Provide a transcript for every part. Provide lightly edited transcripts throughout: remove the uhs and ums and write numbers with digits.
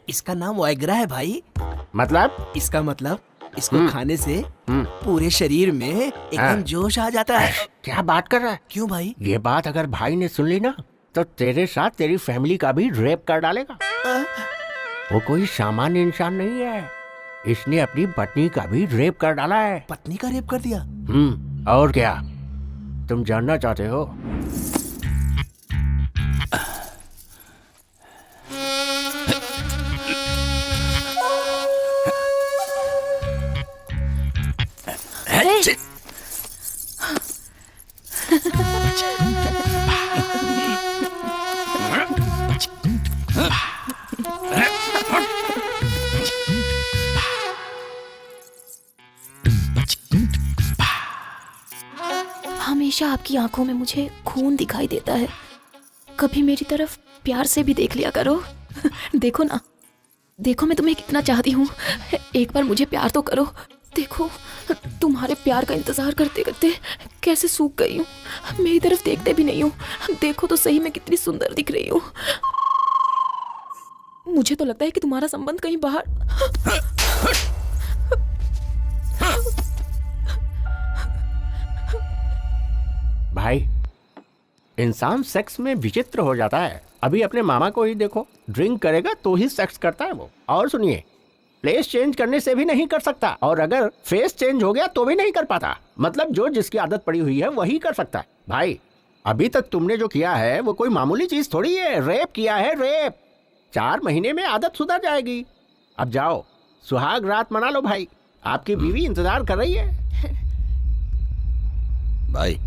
इसका नाम वाइग्रा है भाई। मतलब? इसका मतलब इसको खाने से पूरे शरीर में एकदम जोश आ जाता है। क्या बात कर रहा है? क्यों भाई? ये बात अगर भाई ने सुन ली ना तो तेरे साथ तेरी फैमिली का भी रेप कर डालेगा। वो कोई सामान्य इंसान नहीं है, इसने अपनी पत्नी का भी रेप कर डाला है। पत्नी का रेप कर दिया? और क्या तुम जानना चाहते हो? हमेशा आपकी आंखों में मुझे खून दिखाई देता है। कभी मेरी तरफ प्यार से भी देख लिया करो। देखो ना, देखो मैं तुम्हें कितना चाहती हूँ। एक बार मुझे प्यार तो करो। देखो तुम्हारे प्यार का इंतजार करते करते कैसे सूख गई हूँ। मेरी तरफ देखते भी नहीं हो। देखो तो सही मैं कितनी सुंदर दिख रही हूँ। मुझे तो लगता है कि तुम्हारा संबंध कहीं बाहर। भाई, इंसान सेक्स में विचित्र हो जाता है। अभी अपने मामा को ही देखो, ड्रिंक करेगा तो ही सेक्स करता है वो। और सुनिए, प्लेस चेंज करने से भी नहीं कर सकता, और अगर फेस चेंज हो गया तो भी नहीं कर पाता। मतलब जो जिसकी आदत पड़ी हुई है वही कर सकता है। भाई, अभी तक तुमने जो किया है वो कोई मामूली चीज थोड़ी है। रेप किया है, रेप। 4 महीने में आदत सुधर जाएगी। अब जाओ, सुहाग रात मना लो भाई। आपकी बीवी इंतजार कर रही है। भाई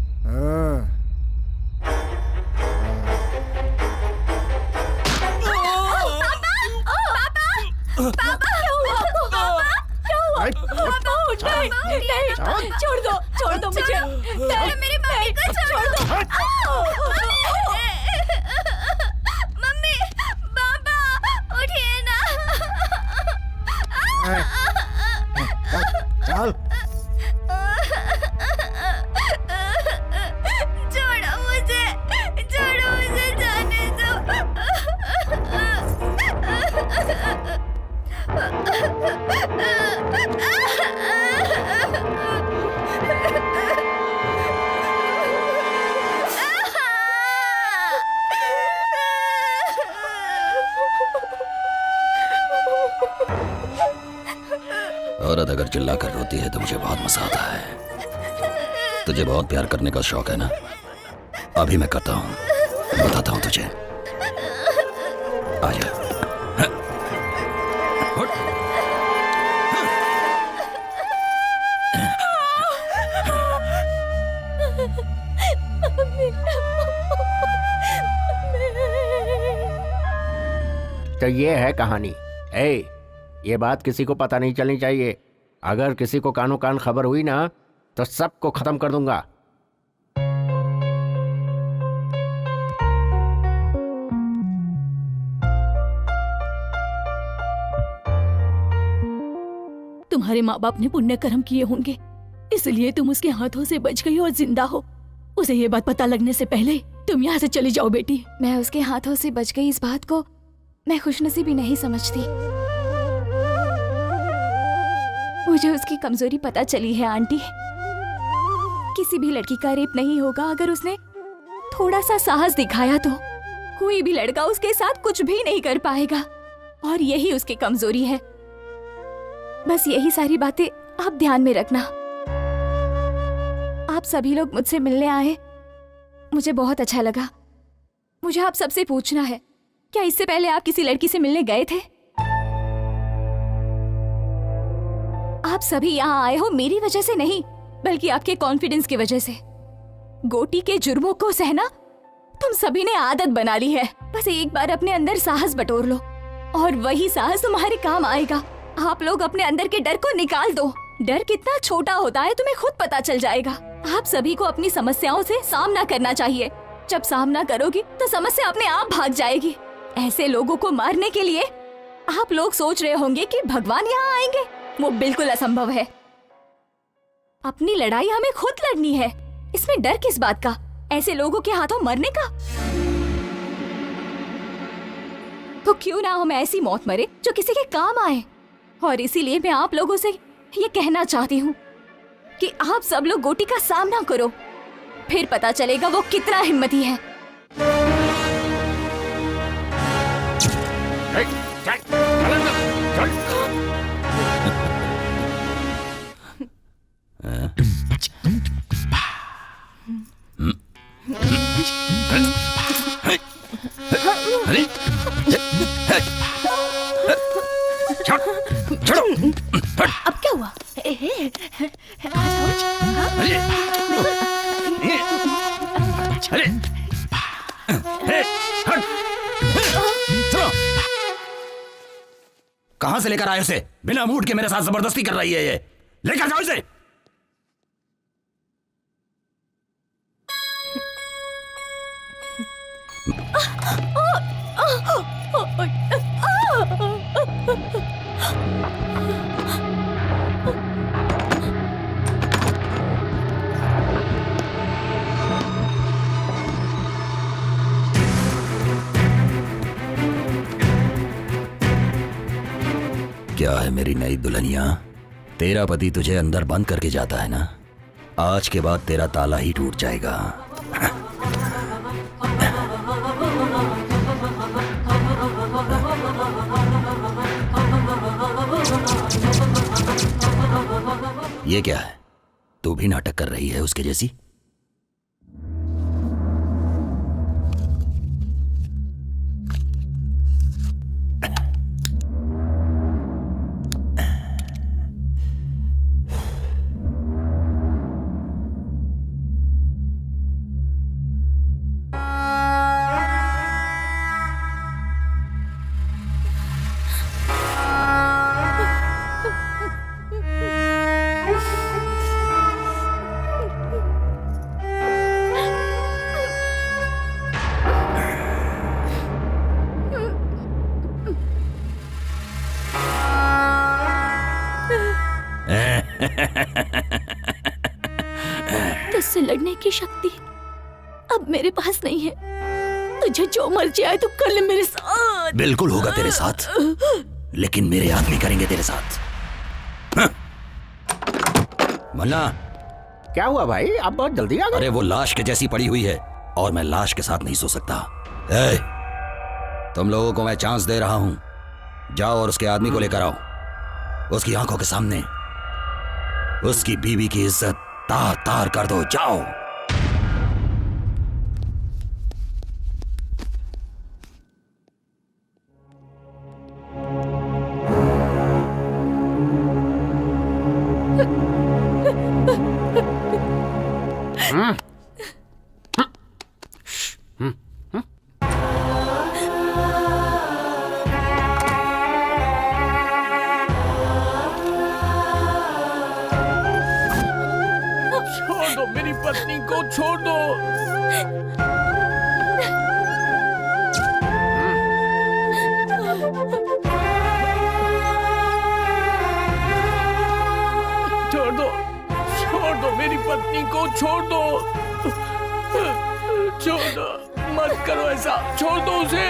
छोड़ दो मुझे। मेरी मम्मी को छोड़ दो। मम्मी, पापा, उठिए ना। चल। छोड़ो मुझे जाने दो। औरत अगर चिल्लाकर रोती है तो मुझे बहुत मजा आता है। तुझे बहुत प्यार करने का शौक है ना? अभी मैं करता हूँ, बताता हूँ तुझे। आजा। तो ये है कहानी। ये बात किसी को पता नहीं चलनी चाहिए। अगर किसी को कानो कान खबर हुई ना तो सबको खत्म कर दूंगा। तुम्हारे माँ बाप ने पुण्य कर्म किए होंगे, इसलिए तुम उसके हाथों से बच गई और जिंदा हो। उसे ये बात पता लगने से पहले तुम यहाँ से चली जाओ बेटी। मैं उसके हाथों से बच गई इस बात को मैं खुशनसीबी नहीं समझती। मुझे उसकी कमजोरी पता चली है आंटी। किसी भी लड़की का रेप नहीं होगा अगर उसने थोड़ा सा साहस दिखाया तो। कोई भी लड़का उसके साथ कुछ भी नहीं कर पाएगा, और यही उसकी कमजोरी है। बस यही सारी बातें आप ध्यान में रखना। आप सभी लोग मुझसे मिलने आए, मुझे बहुत अच्छा लगा। मुझे आप सबसे पूछना है, क्या इससे पहले आप किसी लड़की से मिलने गए थे? आप सभी यहाँ आए हो मेरी वजह से नहीं, बल्कि आपके कॉन्फिडेंस की वजह से। गोटी के जुर्मों को सहना तुम सभी ने आदत बना ली है। बस एक बार अपने अंदर साहस बटोर लो और वही साहस तुम्हारे काम आएगा। आप लोग अपने अंदर के डर को निकाल दो। डर कितना छोटा होता है तुम्हें खुद पता चल जाएगा। आप सभी को अपनी समस्याओं से सामना करना चाहिए। जब सामना करोगी तो समस्या अपने आप भाग जाएगी। ऐसे लोगों को मारने के लिए आप लोग सोच रहे होंगे कि भगवान यहाँ आएंगे, वो बिल्कुल असंभव है। अपनी लड़ाई हमें खुद लड़नी है, इसमें डर किस बात का? ऐसे लोगों के हाथों मरने का? तो क्यों ना हम ऐसी मौत मरे जो किसी के काम आए। और इसीलिए मैं आप लोगों से ये कहना चाहती हूँ कि आप सब लोग गोटी का सामना करो, फिर पता चलेगा वो कितना हिम्मती है। अब क्या हुआ? कहां से लेकर आए उसे? बिना मूड के मेरे साथ जबरदस्ती कर रही है ये। लेकर जाओ इसे। क्या है मेरी नई दुल्हनिया? तेरा पति तुझे अंदर बंद करके जाता है ना? आज के बाद तेरा ताला ही टूट जाएगा। ये क्या है? तू भी नाटक कर रही है उसके जैसी? तुझसे लड़ने की शक्ति अब मेरे पास नहीं है। तुझे जो मर्जी आए तो कर ले मेरे साथ। बिल्कुल होगा तेरे साथ, लेकिन मेरे आदमी करेंगे तेरे साथ। मन्ना, क्या हुआ भाई? आप बहुत जल्दी आ गए। अरे वो लाश के जैसी पड़ी हुई है और मैं लाश के साथ नहीं सो सकता। ए, तुम लोगों को मैं चांस दे रहा हूं, जाओ और उसके आदमी को लेकर आओ। उसकी आंखों के सामने उसकी बीवी की इज्जत तार तार कर दो। जाओ। छोड़ दो मेरी पत्नी को, छोड़ दो। छोड़ दो मेरी पत्नी को, छोड़ दो। छोड़ दो, मत करो ऐसा, छोड़ दो उसे।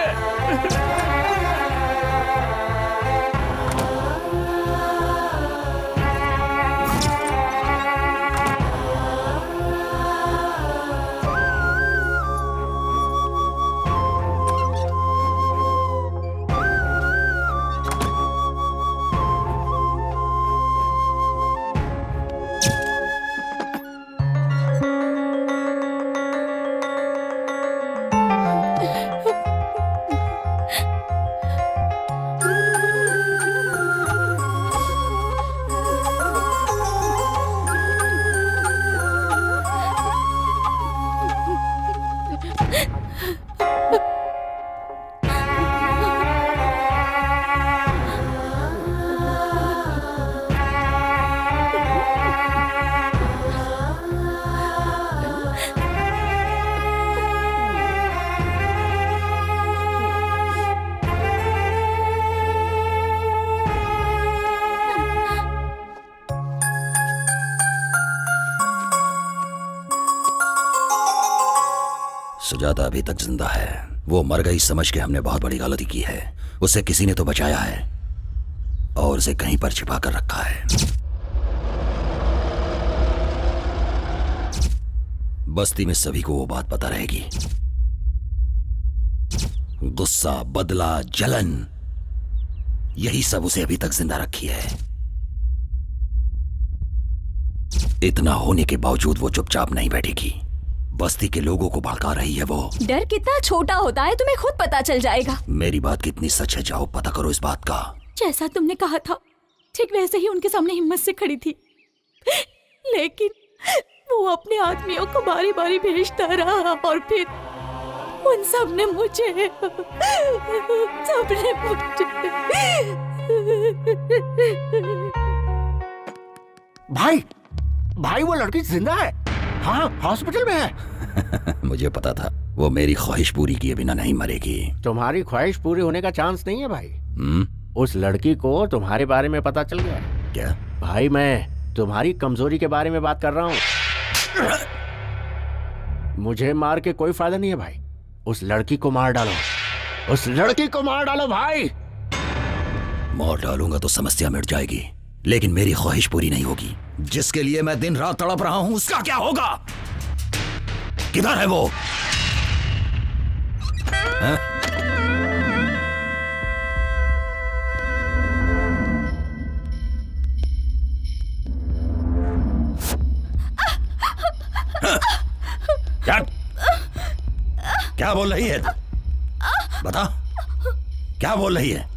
सुजाता अभी तक जिंदा है। वो मर गई समझ के हमने बहुत बड़ी गलती की है। उसे किसी ने तो बचाया है और उसे कहीं पर छिपा कर रखा है। बस्ती में सभी को वो बात पता रहेगी। गुस्सा, बदला, जलन, यही सब उसे अभी तक जिंदा रखी है। इतना होने के बावजूद वो चुपचाप नहीं बैठेगी। बस्ती के लोगों को भड़का रही है वो। डर कितना छोटा होता है तुम्हें खुद पता चल जाएगा। मेरी बात कितनी सच है, जाओ पता करो इस बात का। जैसा तुमने कहा था ठीक वैसे ही उनके सामने हिम्मत से खड़ी थी, लेकिन वो अपने आदमियों को बारी बारी भेजता रहा और फिर उन सब ने मुझे भाई भाई वो लड़की जिंदा है। हाँ, हॉस्पिटल में है। मुझे पता था वो मेरी ख्वाहिश पूरी किए बिना नहीं मरेगी। तुम्हारी ख्वाहिश पूरी होने का चांस नहीं है भाई। उस लड़की को तुम्हारे बारे में पता चल गया। क्या? भाई मैं तुम्हारी कमजोरी के बारे में बात कर रहा हूँ। मुझे मार के कोई फायदा नहीं है भाई। उस लड़की को मार डालो, उस लड़की को मार डालो भाई। मार डालूंगा तो समस्या मिट जाएगी, लेकिन मेरी ख्वाहिश पूरी नहीं होगी। जिसके लिए मैं दिन रात तड़प रहा हूं उसका क्या होगा? किधर है वो? है? क्या क्या बोल रही है? बता, क्या बोल रही है?